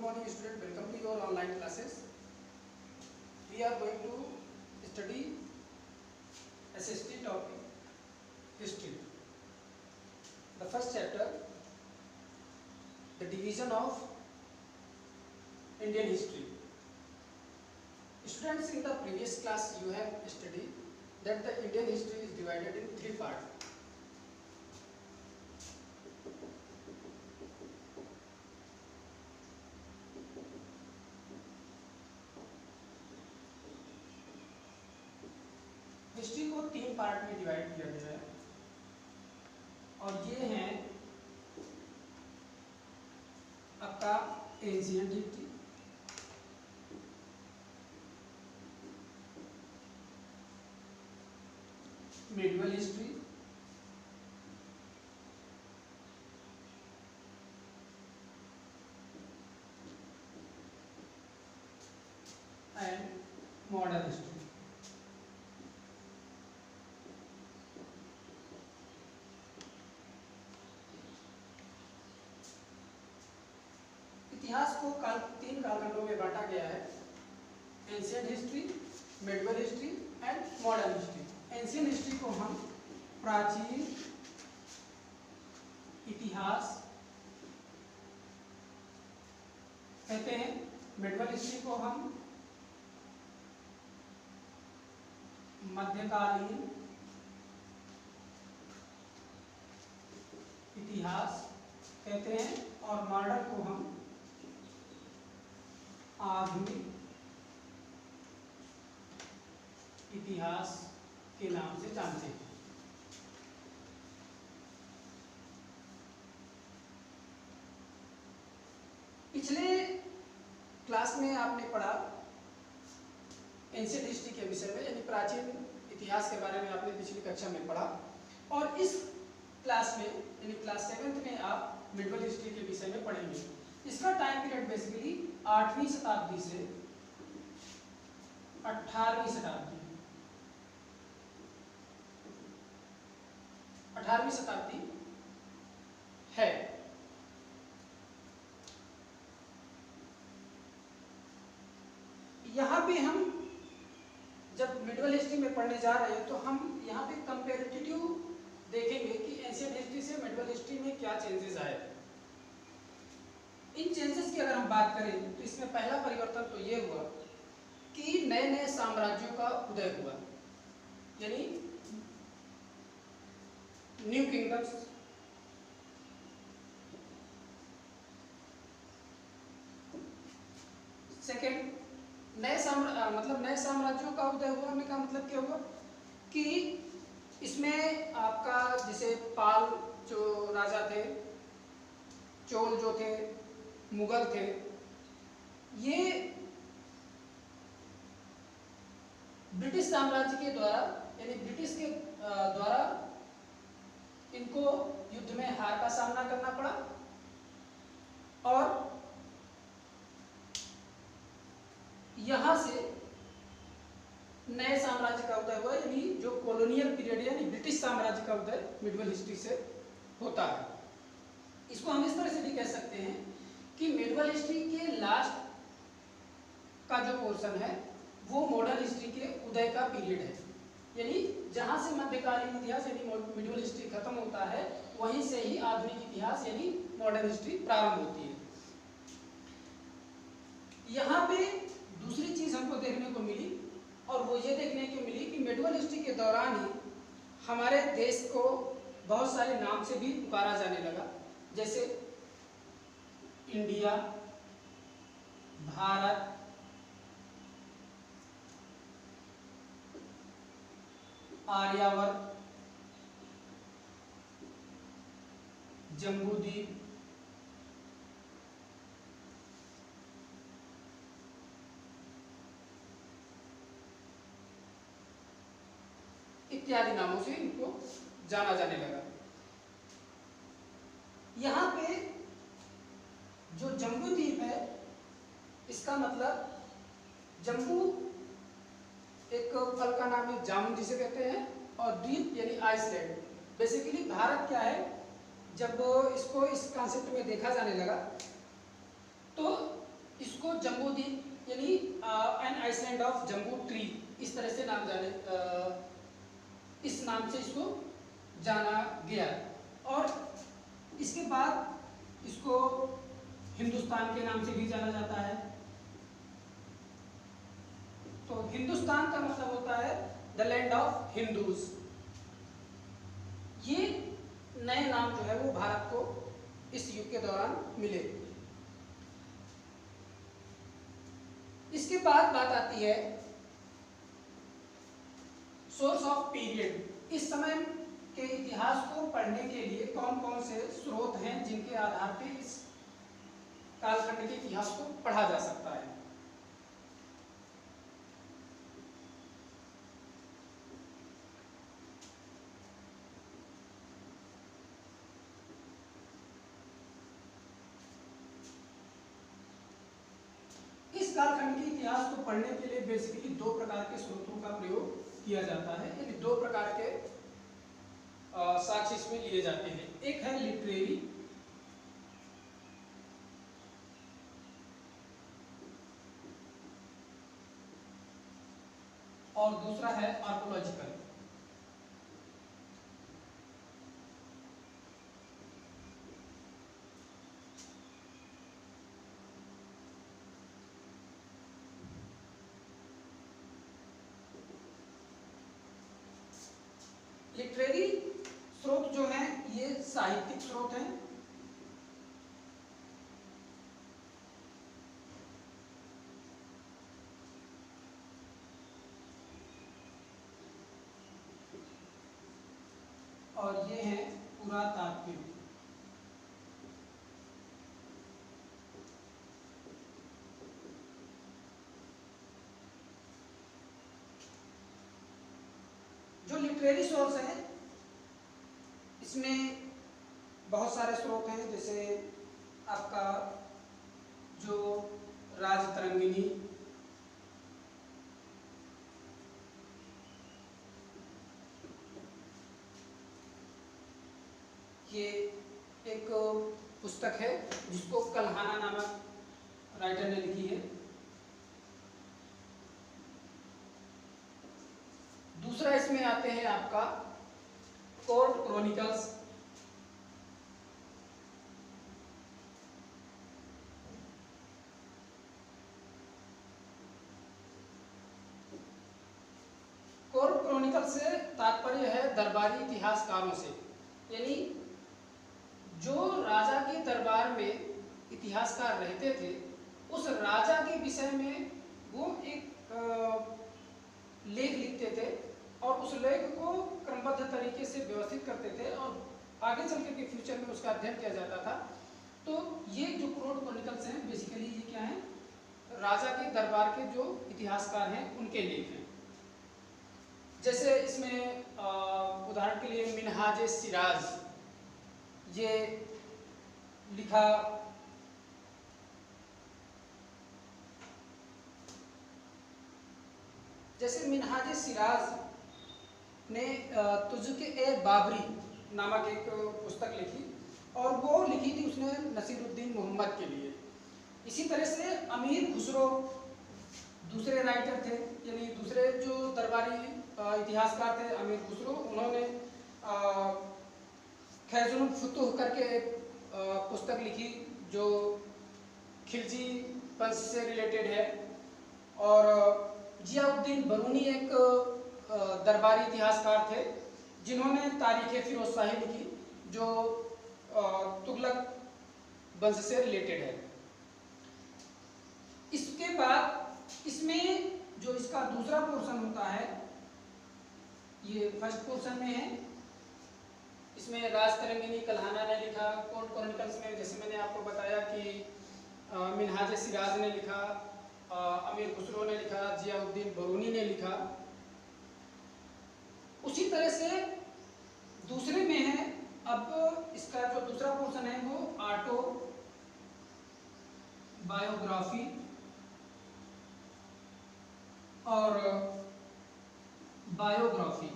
morning student, welcome to your online classes. We are going to study SST topic history. The first chapter, the division of Indian history. Students, in the previous class you have studied that the Indian history is divided in three parts. History को तीन part में divide किया गया है और ये हैं आपका ancient history, medieval history and modern history. इतिहास को तीन कालखंडों में बांटा गया है, ancient history, medieval history and modern history. Ancient history को हम प्राचीन इतिहास कहते हैं, मिडिवल हिस्ट्री को हम मध्यकालीन इतिहास कहते हैं और मॉडर्न को हम आधुनिक इतिहास के नाम से जानते हैं। पिछले क्लास में आपने पढ़ा एंशिएंट हिस्ट्री के विषय में, यानी प्राचीन इतिहास के बारे में आपने पिछली कक्षा में पढ़ा और इस क्लास में यानी क्लास 7th में आप मिडिवल हिस्ट्री के विषय में पढ़ेंगे। इसका टाइम पीरियड बेसिकली 8वीं शताब्दी से 18वीं शताब्दी 18वीं शताब्दी है। यहाँ पे हम जब मिडिवल हिस्ट्री में पढ़ने जा रहे हैं तो हम यहाँ पे कंपैरेटिव देखेंगे कि एंशिएंट हिस्ट्री से मिडिवल हिस्ट्री में क्या चेंजेस आए। इन चेंजेस की अगर हम बात करें तो इसमें पहला परिवर्तन तो ये हुआ कि नए नए साम्राज्यों का उदय हुआ, यानी न्यू किंगडम्स। सेकेंड, नए साम्राज्यों का उदय होने का मतलब क्या हुआ कि इसमें आपका जैसे पाल जो राजा थे, चोल जो थे, मुगल थे, ये ब्रिटिश साम्राज्य के द्वारा यानी ब्रिटिश के द्वारा इनको युद्ध में हार का सामना करना पड़ा और यहां से नए साम्राज्य का उदय हुआ, यानी जो कॉलोनियल पीरियड यानी ब्रिटिश साम्राज्य का उदय मिडिवल हिस्ट्री से होता है। इसको हम इस तरह से भी कह सकते हैं कि मिडिवल हिस्ट्री के लास्ट का जो पोर्शन है वो मॉडर्न हिस्ट्री के उदय का पीरियड है, यानी जहां से मध्यकालीन इतिहास यानी मिडिवल हिस्ट्री खत्म होता है वहीं से ही आधुनिक इतिहास यानी मॉडर्न हिस्ट्री प्रारंभ होती है। यहाँ पे दूसरी चीज हमको देखने को मिली और वो ये देखने को मिली कि मिडिवल हिस्ट्री के दौरान ही हमारे देश को बहुत सारे नाम से भी पुकारा जाने लगा, जैसे इंडिया, भारत, आर्यावर्त, जम्बूद्वीप, इत्यादि नामों से इनको जाना जाने लगा। यहाँ पे जो जम्बूद्वीप है इसका मतलब जम्बू एक फल का नाम है, जामुन जिसे कहते हैं, और द्वीप यानी आइसलैंड। बेसिकली भारत क्या है, जब इसको इस कॉन्सेप्ट में देखा जाने लगा तो an island of Jambu tree, इस तरह से नाम जाने इस नाम से इसको जाना गया। और इसके बाद इसको हिंदुस्तान के नाम से भी जाना जाता है। तो हिंदुस्तान का मतलब होता है द लैंड ऑफ हिंदूज। ये नए नाम जो है वो भारत को इस युग के दौरान मिले। इसके बाद बात आती है सोर्स ऑफ पीरियड। इस समय के इतिहास को पढ़ने के लिए कौन कौन से स्रोत हैं जिनके आधार पर इस कालखंड के इतिहास को पढ़ा जा सकता है। इस कालखंड के इतिहास को पढ़ने के लिए बेसिकली दो प्रकार के स्रोतों का प्रयोग किया जाता है, यानी दो प्रकार के साक्ष्य इसमें लिए जाते हैं। एक है लिटरेरी और दूसरा है आर्कोलॉजिकल। लिटरेरी स्रोत जो हैं ये साहित्यिक स्रोत हैं। और ये हैं पुरातात्विक। जो लिटरेरी सोर्स है इसमें बहुत सारे स्रोत हैं, जैसे आपका जो राजतरंगिणी, ये एक पुस्तक है जिसको कल्हाना नामक राइटर ने लिखी है। दूसरा इसमें आते हैं आपका कोर्ट क्रॉनिकल्स, कोर्ट क्रॉनिकल से तात्पर्य है दरबारी इतिहासकारों से, यानी जो राजा के दरबार में इतिहासकार रहते थे उस राजा के विषय में वो एक लेख लिखते थे और उस लेख को क्रमबद्ध तरीके से व्यवस्थित करते थे और आगे चल के फ्यूचर में उसका अध्ययन किया जाता था। तो ये जो कोर्ट क्रॉनिकल्स हैं बेसिकली ये क्या है, राजा के दरबार के जो इतिहासकार हैं उनके लेख हैं। जैसे इसमें उदाहरण के लिए मिनहाज सिराज ये लिखा, जैसे मिनहाज सिराज ने तुजुके ए बाबरी नामक एक पुस्तक लिखी और वो लिखी थी उसने नसीरुद्दीन मोहम्मद के लिए। इसी तरह से अमीर खुसरो दूसरे राइटर थे, यानी दूसरे जो दरबारी इतिहासकार थे अमीर खुसरो, उन्होंने खैजुल फुतुह करके एक पुस्तक लिखी जो खिलजी वंश से रिलेटेड है। और जियाउद्दीन बरूनी एक दरबारी इतिहासकार थे जिन्होंने तारीख फिरोजशाही लिखी जो तुगलक वंश से रिलेटेड है। इसके बाद इसमें जो इसका दूसरा पोर्शन होता है, ये फर्स्ट पोर्शन में है, इसमें राजतरंगिणी कल्हाना ने लिखा, कोर्ट क्रॉनिकल्स में जैसे मैंने आपको बताया कि मिनहाज सिराज ने लिखा, अमीर खुसरो ने लिखा, जियाउद्दीन बरूनी ने लिखा। उसी तरह से दूसरे में है, अब इसका जो दूसरा पोर्शन है वो ऑटो बायोग्राफी और बायोग्राफी।